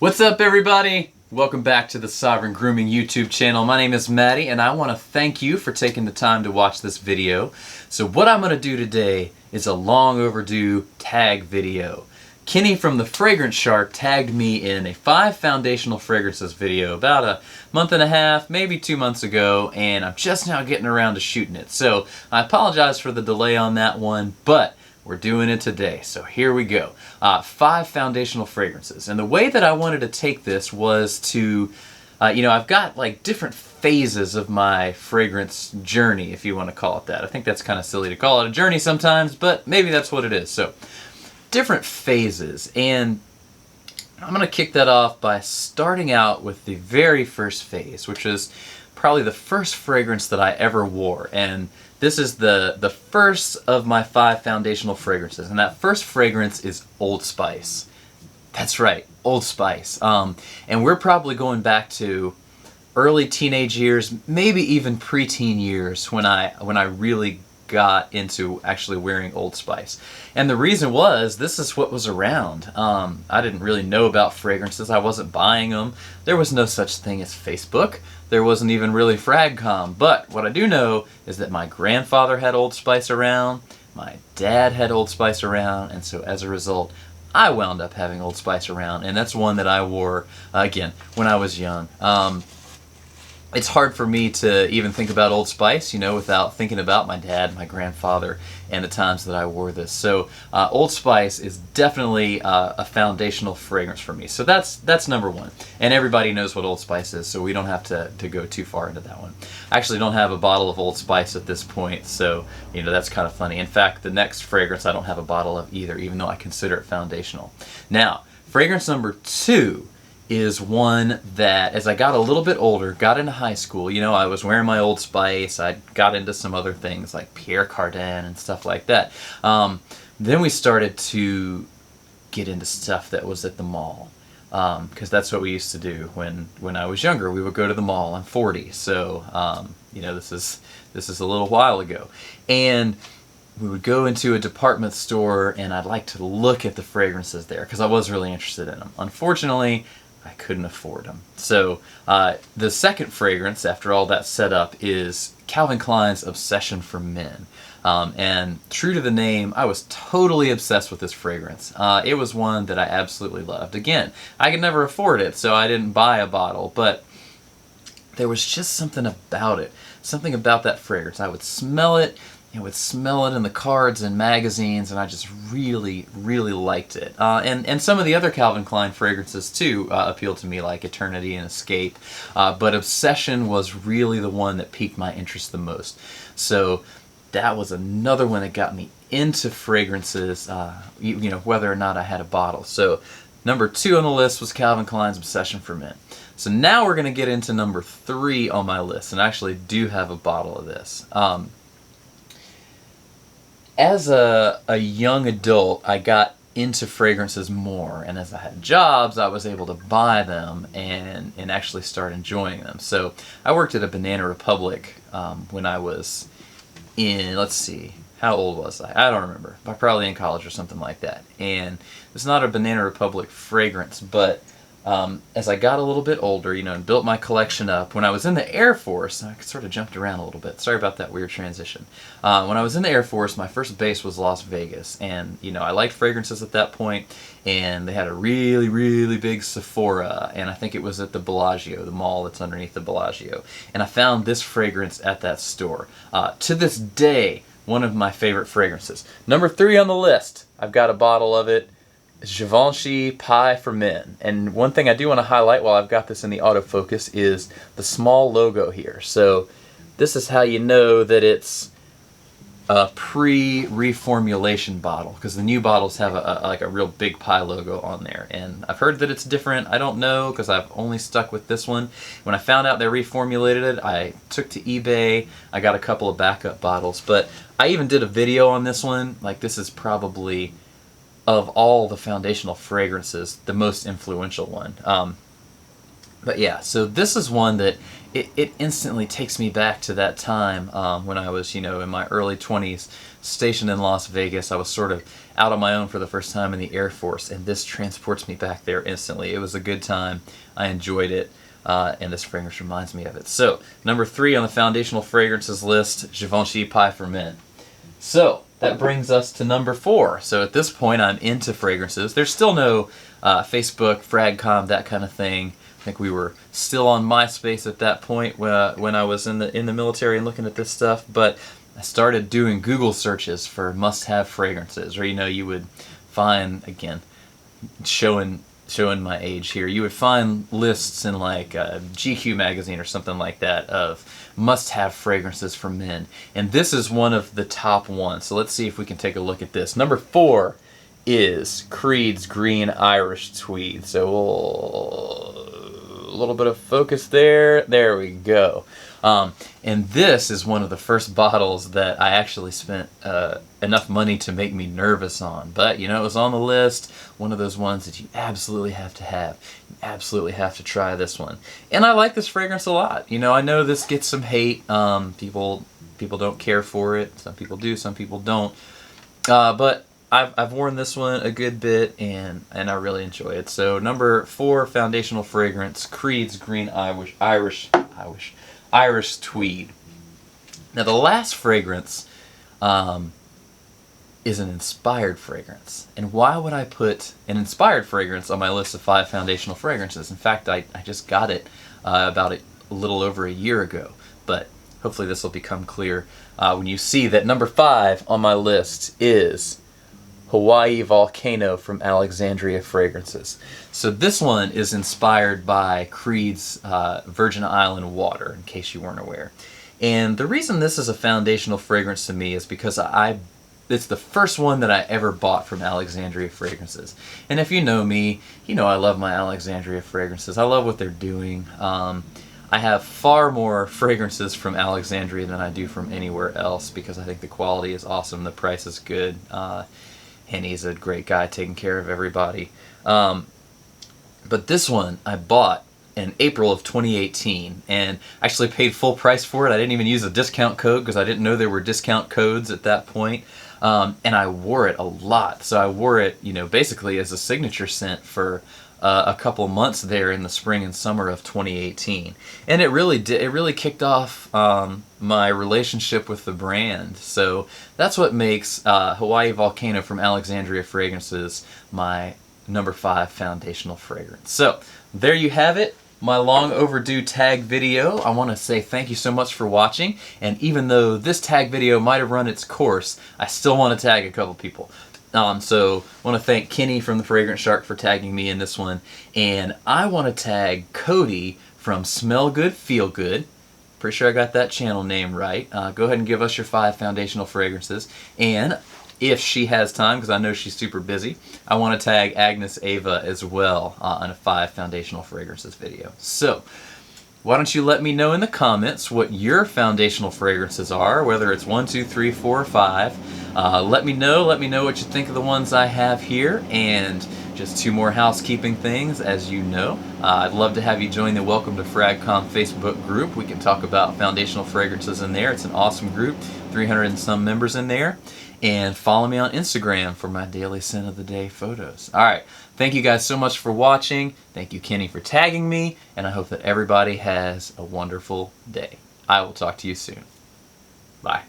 What's up, everybody? Welcome back to the Sovereign Grooming YouTube channel. My name is Maddie, and I want to thank you for taking the time to watch this video. So what I'm going to do today is a long overdue tag video. Kenny from the Fragrance Shark tagged me in a 5 foundational fragrances video about a month and a half, maybe 2 months ago, and I'm just now getting around to shooting it. So I apologize for the delay on that one, but we're doing it today, so here we go. 5 foundational fragrances. And the way that I wanted to take this was to, I've got like different phases of my fragrance journey, if you want to call it that. I think that's kind of silly to call it a journey sometimes, but maybe that's what it is. So, different phases. And I'm going to kick that off by starting out with the very first phase, which is probably the first fragrance that I ever wore. And this is the first of my 5 foundational fragrances, and that first fragrance is Old Spice. That's right, Old Spice. And we're probably going back to early teenage years, maybe even preteen years, when I really got into actually wearing Old Spice. And the reason was, this is what was around. I didn't really know about fragrances. I wasn't buying them. There was no such thing as Facebook. There wasn't even really FragCom. But what I do know is that my grandfather had Old Spice around, my dad had Old Spice around, and so as a result, I wound up having Old Spice around, and that's one that I wore, again, when I was young. It's hard for me to even think about Old Spice, without thinking about my dad, my grandfather, and the times that I wore this. So Old Spice is definitely a foundational fragrance for me. So that's number 1. And everybody knows what Old Spice is, so we don't have to go too far into that one. I actually don't have a bottle of Old Spice at this point, so that's kind of funny. In fact, the next fragrance I don't have a bottle of either, even though I consider it foundational. Now, fragrance number 2 is one that, as I got a little bit older, got into high school, I was wearing my Old Spice, I got into some other things like Pierre Cardin and stuff like that. Then we started to get into stuff that was at the mall, because that's what we used to do when I was younger. We would go to the mall. I'm 40, so this is a little while ago. And we would go into a department store, and I'd like to look at the fragrances there, because I was really interested in them. Unfortunately, I couldn't afford them. So the second fragrance, after all that set up, is Calvin Klein's Obsession for Men. And true to the name, I was totally obsessed with this fragrance. It was one that I absolutely loved. Again, I could never afford it, so I didn't buy a bottle, but there was just something about it. Something about that fragrance. I would smell it. I would smell it in the cards and magazines, and I just really, really liked it. And some of the other Calvin Klein fragrances, too, appealed to me, like Eternity and Escape. But Obsession was really the one that piqued my interest the most. So that was another one that got me into fragrances, whether or not I had a bottle. So number 2 on the list was Calvin Klein's Obsession for Men. So now we're going to get into number 3 on my list, and I actually do have a bottle of this. As a young adult, I got into fragrances more, and as I had jobs, I was able to buy them and actually start enjoying them. So I worked at a Banana Republic when I was in, let's see, how old was I? I don't remember, but probably in college or something like that. And it's not a Banana Republic fragrance, but as I got a little bit older, and built my collection up, when I was in the Air Force, I sort of jumped around a little bit. Sorry about that weird transition. When I was in the Air Force, my first base was Las Vegas, and, I liked fragrances at that point, and they had a really, really big Sephora, and I think it was at the Bellagio, the mall that's underneath the Bellagio, and I found this fragrance at that store. To this day, one of my favorite fragrances. Number 3 on the list, I've got a bottle of it. Givenchy Pie for Men. And one thing I do want to highlight while I've got this in the autofocus is the small logo here. So this is how you know that it's a pre-reformulation bottle, because the new bottles have a real big pie logo on there. And I've heard that it's different. I don't know, because I've only stuck with this one. When I found out they reformulated it, I took to eBay. I got a couple of backup bottles, but I even did a video on this one. Like, this is probably, of all the foundational fragrances, the most influential one. But yeah, so this is one that it instantly takes me back to that time when I was, in my early 20s, stationed in Las Vegas. I was sort of out on my own for the first time in the Air Force, and this transports me back there instantly. It was a good time. I enjoyed it, and this fragrance reminds me of it. So, number 3 on the foundational fragrances list, Givenchy Pie for Men. So, that brings us to number 4. So at this point, I'm into fragrances. There's still no Facebook, FragCom, that kind of thing. I think we were still on MySpace at that point when I was in the military and looking at this stuff. But I started doing Google searches for must-have fragrances, or you would find, again, showing my age here, you would find lists in like GQ magazine or something like that of must-have fragrances for men, and this is one of the top ones. So let's see if we can take a look at this. Number 4 is Creed's Green Irish Tweed. So a little bit of focus there. There we go. And this is one of the first bottles that I actually spent enough money to make me nervous on. But, it was on the list. One of those ones that you absolutely have to have. You absolutely have to try this one. And I like this fragrance a lot. I know this gets some hate. People don't care for it. Some people do, some people don't. But I've worn this one a good bit, and I really enjoy it. So number 4 foundational fragrance, Creed's Green Irish Tweed. Now the last fragrance is an inspired fragrance. And why would I put an inspired fragrance on my list of 5 foundational fragrances? In fact, I just got it about a little over a year ago. But hopefully this will become clear when you see that number 5 on my list is Hawaii Volcano from Alexandria Fragrances. So this one is inspired by Creed's Virgin Island water, in case you weren't aware. And the reason this is a foundational fragrance to me is because it's the first one that I ever bought from Alexandria Fragrances. And if you know me, I love my Alexandria Fragrances. I love what they're doing. I have far more fragrances from Alexandria than I do from anywhere else because I think the quality is awesome, the price is good, and he's a great guy taking care of everybody. But this one I bought in April of 2018 and actually paid full price for it. I didn't even use a discount code because I didn't know there were discount codes at that point. And I wore it a lot. So I wore it, basically as a signature scent for a couple months there in the spring and summer of 2018. And it really kicked off my relationship with the brand. So that's what makes Hawaii Volcano from Alexandria Fragrances my number 5 foundational fragrance. So there you have it, my long overdue tag video. I want to say thank you so much for watching, and even though this tag video might have run its course, I still want to tag a couple people. So I want to thank Kenny from the Fragrance Shark for tagging me in this one, and I want to tag Cody from SmellGood, FeelGood. Pretty sure I got that channel name right. Go ahead and give us your 5 foundational fragrances, and if she has time, because I know she's super busy, I want to tag Agnes Eva as well on a 5 foundational fragrances video. So why don't you let me know in the comments what your foundational fragrances are, whether it's 1, 2, 3, 4, or 5. Let me know what you think of the ones I have here, and just 2 more housekeeping things, as you know. I'd love to have you join the Welcome to FragCom Facebook group. We can talk about foundational fragrances in there. It's an awesome group, 300 and some members in there. And follow me on Instagram for my daily scent of the day photos. Alright, thank you guys so much for watching. Thank you, Kenny, for tagging me, and I hope that everybody has a wonderful day. I will talk to you soon. Bye.